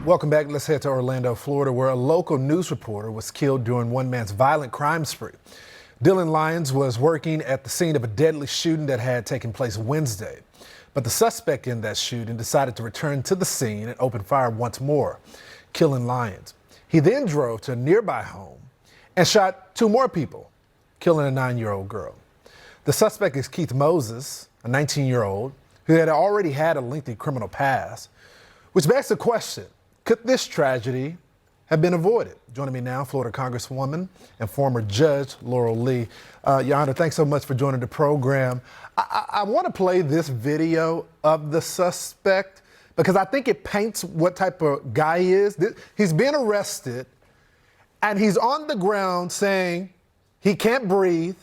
Welcome back. Let's head to Orlando, Florida, where a local news reporter was killed during one man's violent crime spree. Dylan Lyons was working at the scene of a deadly shooting that had taken place Wednesday. But the suspect in that shooting decided to return to the scene and open fire once more, killing Lyons. He then drove to a nearby home and shot two more people, killing a 9-year-old girl. The suspect is Keith Moses, a 19-year-old who had already had a lengthy criminal past, which begs the question, could this tragedy have been avoided? Joining me now, Florida Congresswoman and former Judge Laurel. Your Honor, thanks so much for joining the program. I want to play this video of the suspect because I think it paints what type of guy he is. He's been arrested and he's on the ground saying he can't breathe.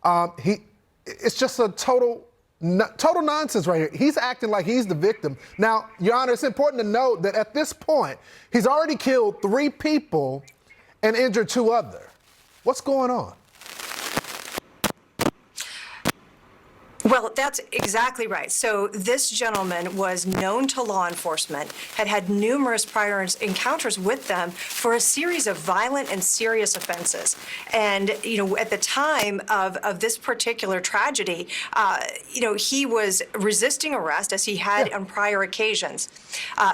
It's just a total nonsense right here. He's acting like he's the victim. Now, Your Honor, it's important to note that at this point, he's already killed 3 people and injured 2 others. What's going on? Well, that's exactly right. So this gentleman was known to law enforcement, had had numerous prior encounters with them for a series of violent and serious offenses. And, at the time of this particular tragedy, he was resisting arrest as he had on prior occasions.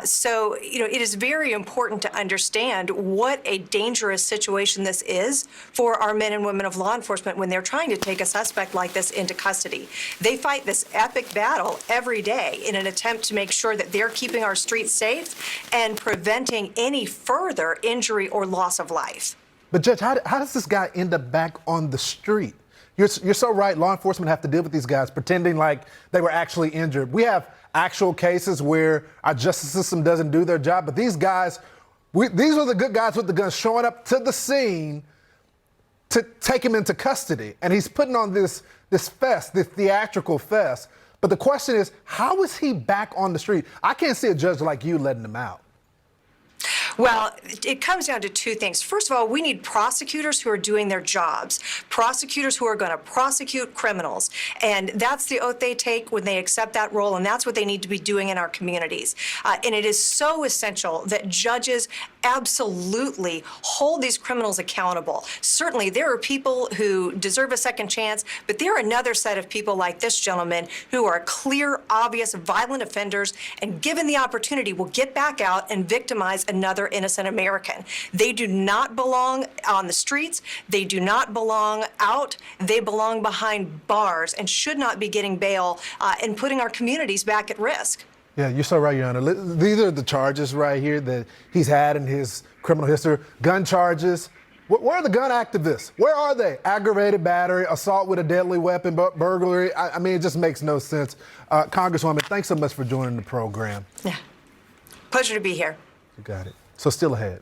So it is very important to understand what a dangerous situation this is for our men and women of law enforcement when they're trying to take a suspect like this into custody. They fight this epic battle every day in an attempt to make sure that they're keeping our streets safe and preventing any further injury or loss of life. But Judge, how does this guy end up back on the street? You're so right. Law enforcement have to deal with these guys pretending like they were actually injured. We have actual cases where our justice system doesn't do their job, but these guys, these are the good guys with the guns showing up to the scene to take him into custody. And he's putting on this fest, this theatrical fest. But the question is, how is he back on the street? I can't see a judge like you letting him out. Well, it comes down to 2 things. First of all, we need prosecutors who are doing their jobs, prosecutors who are going to prosecute criminals. And that's the oath they take when they accept that role, and that's what they need to be doing in our communities. And it is so essential that judges absolutely hold these criminals accountable. Certainly, there are people who deserve a second chance, but there are another set of people like this gentleman who are clear, obvious, violent offenders, and given the opportunity, will get back out and victimize another innocent American. They do not belong on the streets. They do not belong out. They belong behind bars and should not be getting bail and putting our communities back at risk. Yeah, you're so right, Your Honor. These are the charges right here that he's had in his criminal history. Gun charges. Where are the gun activists? Where are they? Aggravated battery, assault with a deadly weapon, burglary. I mean, it just makes no sense. Congresswoman, thanks so much for joining the program. Yeah. Pleasure to be here. You got it. So still ahead.